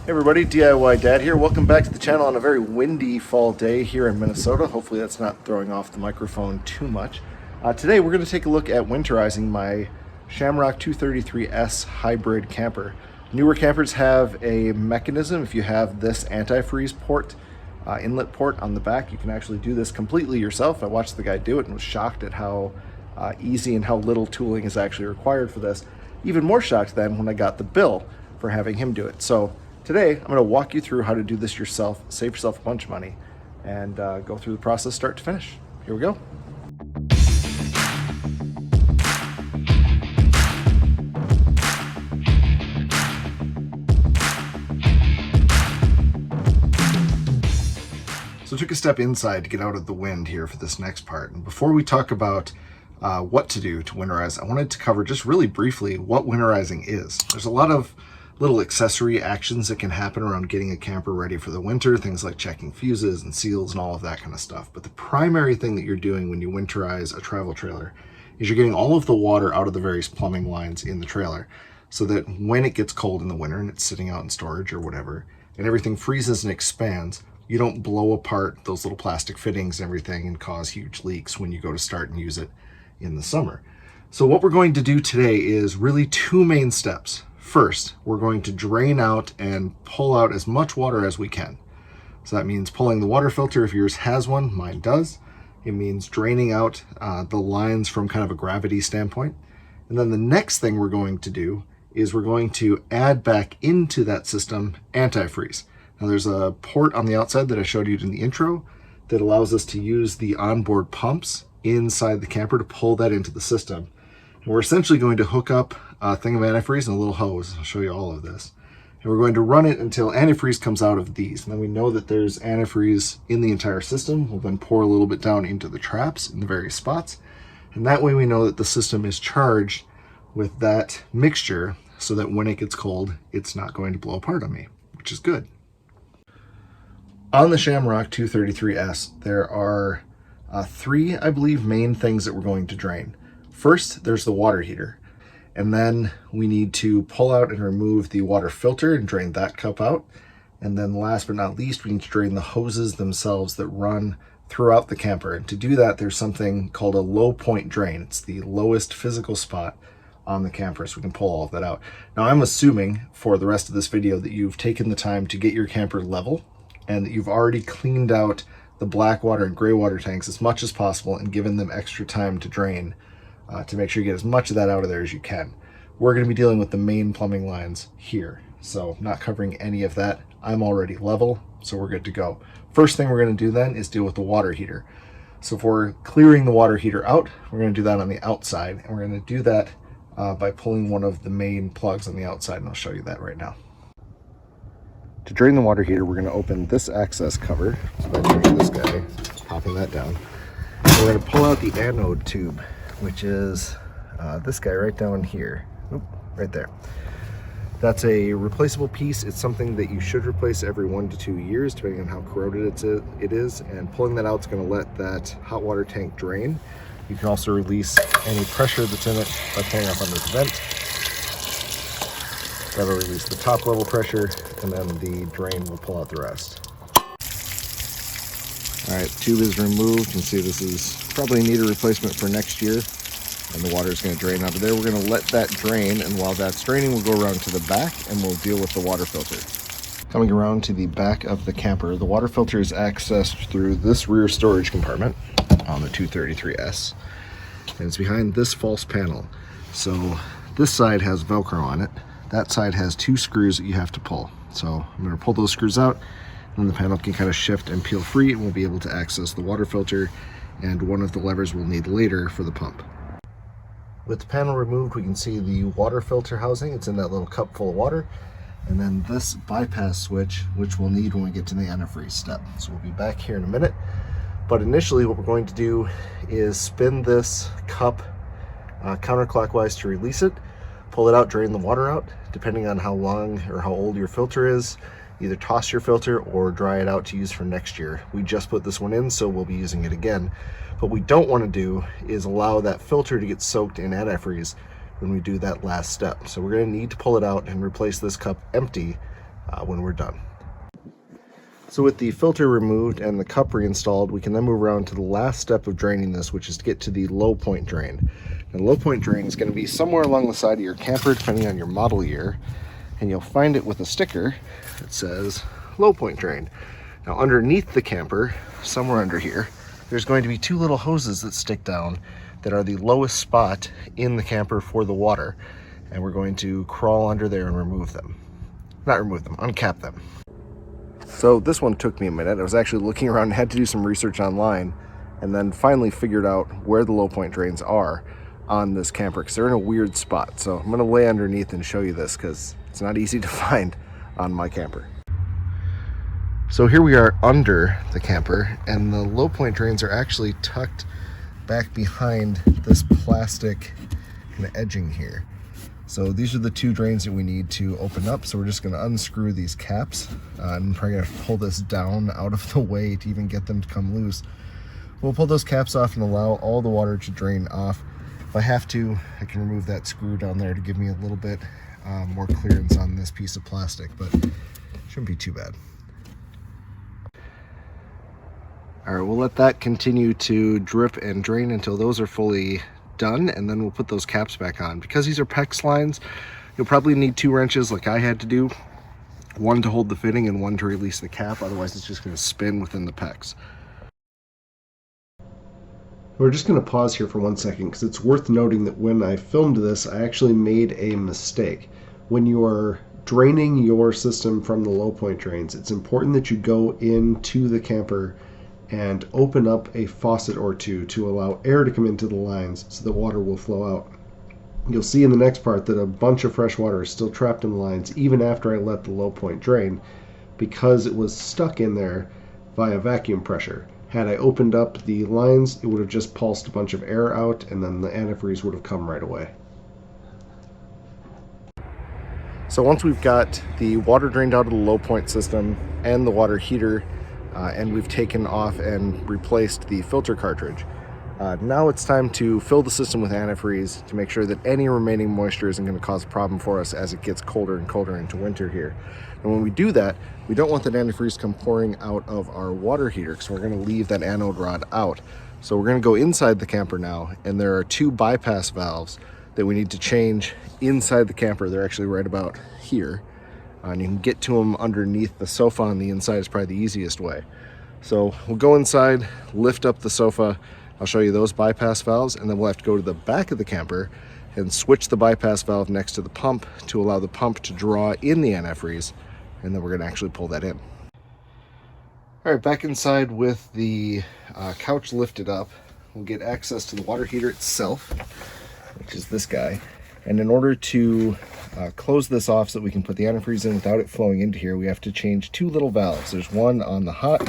Hey everybody, DIY Dad here. Welcome back to the channel on a very windy fall day here in Minnesota. Hopefully that's not throwing off the microphone too much. Today we're going to take a look at winterizing my Shamrock 233S hybrid camper. Newer campers have a mechanism. If you have this antifreeze port, inlet port on the back, you can actually do this completely yourself. I watched the guy do it and was shocked at how easy and how little tooling is actually required for this. Even more shocked then when I got the bill for having him do it. So today, I'm going to walk you through how to do this yourself, save yourself a bunch of money, and go through the process start to finish. Here we go. So I took a step inside to get out of the wind here for this next part. And before we talk about what to do to winterize, I wanted to cover just really briefly what winterizing is. There's a lot of little accessory actions that can happen around getting a camper ready for the winter, things like checking fuses and seals and all of that kind of stuff. But the primary thing that you're doing when you winterize a travel trailer is you're getting all of the water out of the various plumbing lines in the trailer so that when it gets cold in the winter and it's sitting out in storage or whatever, and everything freezes and expands, you don't blow apart those little plastic fittings and everything and cause huge leaks when you go to start and use it in the summer. So what we're going to do today is really two main steps. First, we're going to drain out and pull out as much water as we can. So that means pulling the water filter if yours has one, mine does. It means draining out the lines from kind of a gravity standpoint. And then the next thing we're going to do is we're going to add back into that system antifreeze. Now there's a port on the outside that I showed you in the intro that allows us to use the onboard pumps inside the camper to pull that into the system. And we're essentially going to hook up a thing of antifreeze and a little hose. I'll show you all of this. And we're going to run it until antifreeze comes out of these. And then we know that there's antifreeze in the entire system. We'll then pour a little bit down into the traps in the various spots. And that way we know that the system is charged with that mixture so that when it gets cold, it's not going to blow apart on me, which is good. On the Shamrock 233S, there are three, I believe, main things that we're going to drain. First, there's the water heater. And then we need to pull out and remove the water filter and drain that cup out. And then last but not least, we need to drain the hoses themselves that run throughout the camper. And to do that, there's something called a low point drain. It's the lowest physical spot on the camper, so we can pull all of that out. Now, I'm assuming for the rest of this video that you've taken the time to get your camper level and that you've already cleaned out the black water and gray water tanks as much as possible and given them extra time to drain to make sure you get as much of that out of there as you can. We're going to be dealing with the main plumbing lines here, so not covering any of that. I'm already level, so we're good to go. First thing we're going to do then is deal with the water heater. So if we're clearing the water heater out, we're going to do that on the outside, and we're going to do that by pulling one of the main plugs on the outside, and I'll show you that right now. To drain the water heater, we're going to open this access cover, so there's this guy, popping that down. And we're going to pull out the anode tube, which is this guy right down here. Oop, right there. That's a replaceable piece. It's something that you should replace every 1 to 2 years, depending on how corroded it is. And pulling that out is going to let that hot water tank drain. You can also release any pressure that's in it by pulling up on this vent. That'll release the top level pressure, and then the drain will pull out the rest. All right, tube is removed. You can see this is probably need a replacement for next year, and the water is going to drain out of there. We're going to let that drain, and while that's draining, we'll go around to the back and we'll deal with the water filter. Coming around to the back of the camper, the water filter is accessed through this rear storage compartment on the 233S, and it's behind this false panel. So this side has Velcro on it. That side has 2 screws that you have to pull. So I'm going to pull those screws out, and the panel can kind of shift and peel free, and we'll be able to access the water filter and one of the levers we'll need later for the pump. With the panel removed, we can see the water filter housing. It's in that little cup full of water. And then this bypass switch, which we'll need when we get to the antifreeze step. So we'll be back here in a minute. But initially what we're going to do is spin this cup counterclockwise to release it, pull it out, drain the water out. Depending on how long or how old your filter is, either toss your filter or dry it out to use for next year. We just put this one in, so we'll be using it again. What we don't want to do is allow that filter to get soaked in antifreeze when we do that last step. So we're going to need to pull it out and replace this cup empty when we're done. So with the filter removed and the cup reinstalled, we can then move around to the last step of draining this, which is to get to the low point drain. And low point drain is going to be somewhere along the side of your camper, depending on your model year, and you'll find it with a sticker that says low point drain. Now underneath the camper, somewhere under here, there's going to be two little hoses that stick down that are the lowest spot in the camper for the water, and we're going to crawl under there and remove them. Not remove them, uncap them. So this one took me a minute. I was actually looking around and had to do some research online, and then finally figured out where the low point drains are on this camper, because they're in a weird spot. So I'm going to lay underneath and show you this, because it's not easy to find on my camper. So here we are under the camper, and the low point drains are actually tucked back behind this plastic kind of edging here. So these are the two drains that we need to open up. So we're just going to unscrew these caps. I'm probably going to pull this down out of the way to even get them to come loose. We'll pull those caps off and allow all the water to drain off. If I have to, I can remove that screw down there to give me a little bit more clearance on this piece of plastic, but it shouldn't be too bad. All right, we'll let that continue to drip and drain until those are fully done, and then we'll put those caps back on. Because these are PEX lines, you'll probably need 2 wrenches like I had to do, one to hold the fitting and one to release the cap, otherwise it's just going to spin within the PEX. We're just going to pause here for 1 second, because it's worth noting that when I filmed this, I actually made a mistake. When you are draining your system from the low point drains, it's important that you go into the camper and open up a faucet or two to allow air to come into the lines so the water will flow out. You'll see in the next part that a bunch of fresh water is still trapped in the lines even after I let the low point drain, because it was stuck in there via vacuum pressure. Had I opened up the lines, it would have just pulsed a bunch of air out, and then the antifreeze would have come right away. So once we've got the water drained out of the low point system and the water heater, and we've taken off and replaced the filter cartridge, now it's time to fill the system with antifreeze to make sure that any remaining moisture isn't going to cause a problem for us as it gets colder and colder into winter here. And when we do that, we don't want that antifreeze to come pouring out of our water heater, because we're going to leave that anode rod out. So we're going to go inside the camper now, and there are 2 bypass valves that we need to change inside the camper. They're actually right about here. And you can get to them underneath the sofa on the inside is probably the easiest way. So we'll go inside, lift up the sofa. I'll show you those bypass valves, and then we'll have to go to the back of the camper and switch the bypass valve next to the pump to allow the pump to draw in the antifreeze, and then we're going to actually pull that in. All right, back inside with the couch lifted up, we'll get access to the water heater itself, which is this guy. And in order to close this off so that we can put the antifreeze in without it flowing into here, we have to change 2 little valves. There's one on the hot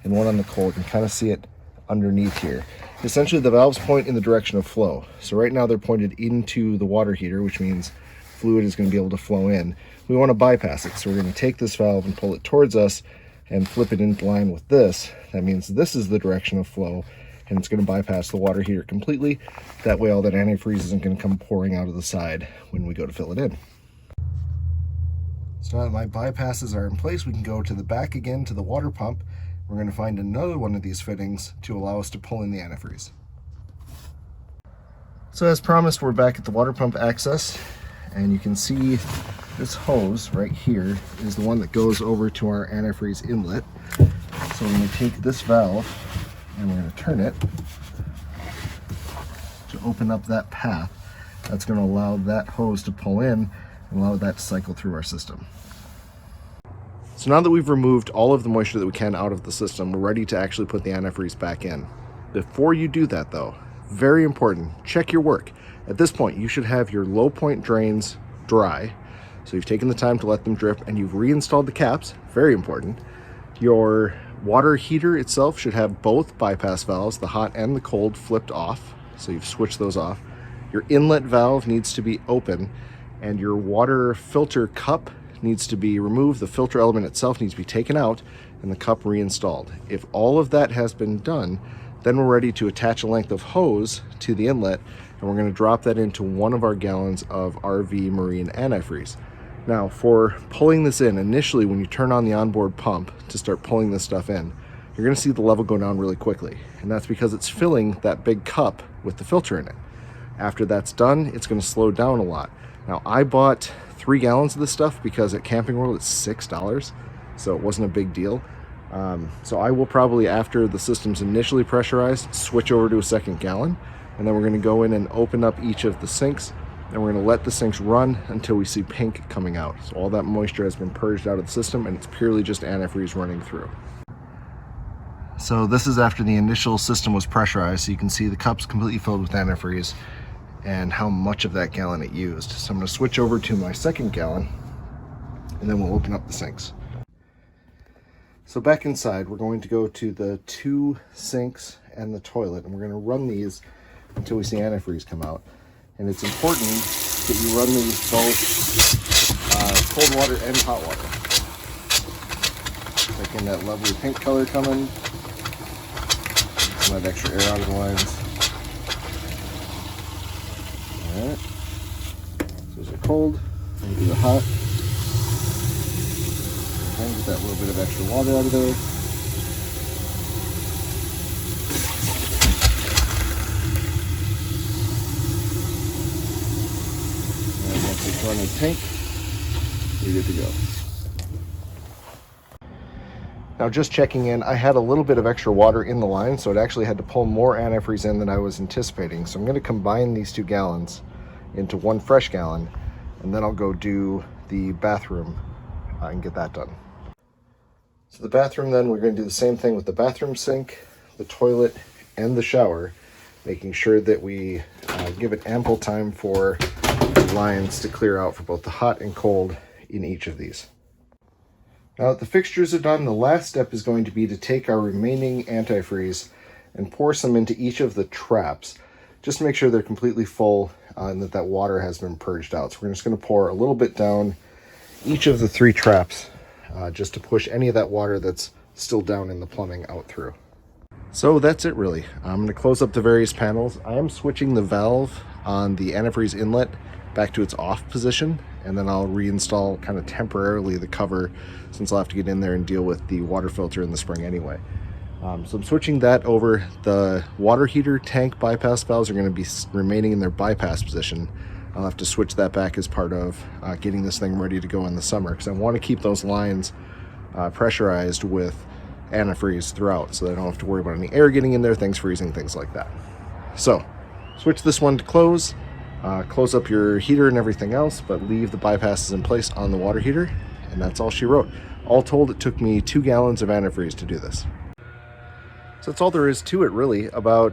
and one on the cold. You can kind of see it underneath here. Essentially, the valves point in the direction of flow. So right now they're pointed into the water heater, which means fluid is going to be able to flow in. We want to bypass it, so we're going to take this valve and pull it towards us and flip it into line with this. That means this is the direction of flow, and it's going to bypass the water heater completely. That way all that antifreeze isn't going to come pouring out of the side when we go to fill it in. So now that my bypasses are in place, we can go to the back again to the water pump. We're going to find another one of these fittings to allow us to pull in the antifreeze. So as promised, we're back at the water pump access, and you can see this hose right here is the one that goes over to our antifreeze inlet. So we're going to take this valve and we're going to turn it to open up that path. That's going to allow that hose to pull in and allow that to cycle through our system. So now that we've removed all of the moisture that we can out of the system, we're ready to actually put the antifreeze back in. Before you do that though, very important, check your work. At this point, you should have your low point drains dry. So you've taken the time to let them drip and you've reinstalled the caps, very important. Your water heater itself should have both bypass valves, the hot and the cold, flipped off. So you've switched those off. Your inlet valve needs to be open, and your water filter cup needs to be removed. The filter element itself needs to be taken out and the cup reinstalled. If all of that has been done, then we're ready to attach a length of hose to the inlet, and we're going to drop that into one of our gallons of RV marine antifreeze. Now for pulling this in, initially when you turn on the onboard pump to start pulling this stuff in, you're going to see the level go down really quickly. And that's because it's filling that big cup with the filter in it. After that's done, it's going to slow down a lot. Now I bought 3 gallons of this stuff because at Camping World it's $6, so it wasn't a big deal. So I will probably, after the system's initially pressurized, switch over to a 2nd gallon, and then we're going to go in and open up each of the sinks, and we're going to let the sinks run until we see pink coming out. So all that moisture has been purged out of the system, and it's purely just antifreeze running through. So this is after the initial system was pressurized, so you can see the cup's completely filled with antifreeze and how much of that gallon it used. So I'm going to switch over to my 2nd gallon, and then we'll open up the sinks. So back inside, we're going to go to the 2 sinks and the toilet, and we're going to run these until we see antifreeze come out. And it's important that you run these both cold water and hot water. Making that lovely pink color coming. Some of that extra air out of the lines. Alright. So those are cold. We'll do the hot. And get that little bit of extra water out of there. And once it's running tank, you're good to go. Now just checking in, I had a little bit of extra water in the line, so it actually had to pull more antifreeze in than I was anticipating. So I'm going to combine these 2 gallons into 1 fresh gallon, and then I'll go do the bathroom and get that done. So the bathroom, then we're going to do the same thing with the bathroom sink, the toilet, and the shower, making sure that we give it ample time for lines to clear out for both the hot and cold in each of these. Now that the fixtures are done, the last step is going to be to take our remaining antifreeze and pour some into each of the traps, just to make sure they're completely full and that water has been purged out. So we're just going to pour a little bit down each of the 3 traps, just to push any of that water that's still down in the plumbing out through. So that's it really. I'm going to close up the various panels. I am switching the valve on the antifreeze inlet back to its off position, and then I'll reinstall kind of temporarily the cover, since I'll have to get in there and deal with the water filter in the spring anyway. So I'm switching that over. The water heater tank bypass valves are going to be remaining in their bypass position. I'll have to switch that back as part of getting this thing ready to go in the summer, because I want to keep those lines pressurized with antifreeze throughout, so that I don't have to worry about any air getting in there, things freezing, things like that. So switch this one to close. Close up your heater and everything else, but leave the bypasses in place on the water heater, and that's all she wrote. All told, it took me 2 gallons of antifreeze to do this. So that's all there is to it really. I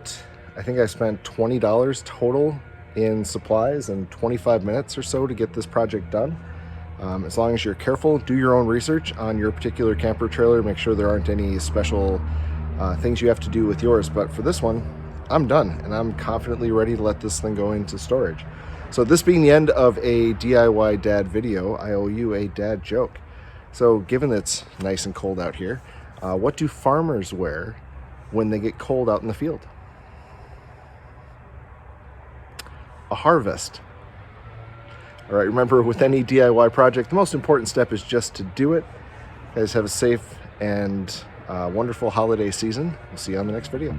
think I spent $20 total in supplies and 25 minutes or so to get this project done. As long as you're careful, do your own research on your particular camper trailer, make sure there aren't any special things you have to do with yours. But for this one, I'm done, and I'm confidently ready to let this thing go into storage. So this being the end of a DIY dad video, I owe you a dad joke. So given it's nice and cold out here, what do farmers wear when they get cold out in the field? A harvest. All right, remember, with any DIY project, the most important step is just to do it. You guys have a safe and wonderful holiday season. We'll see you on the next video.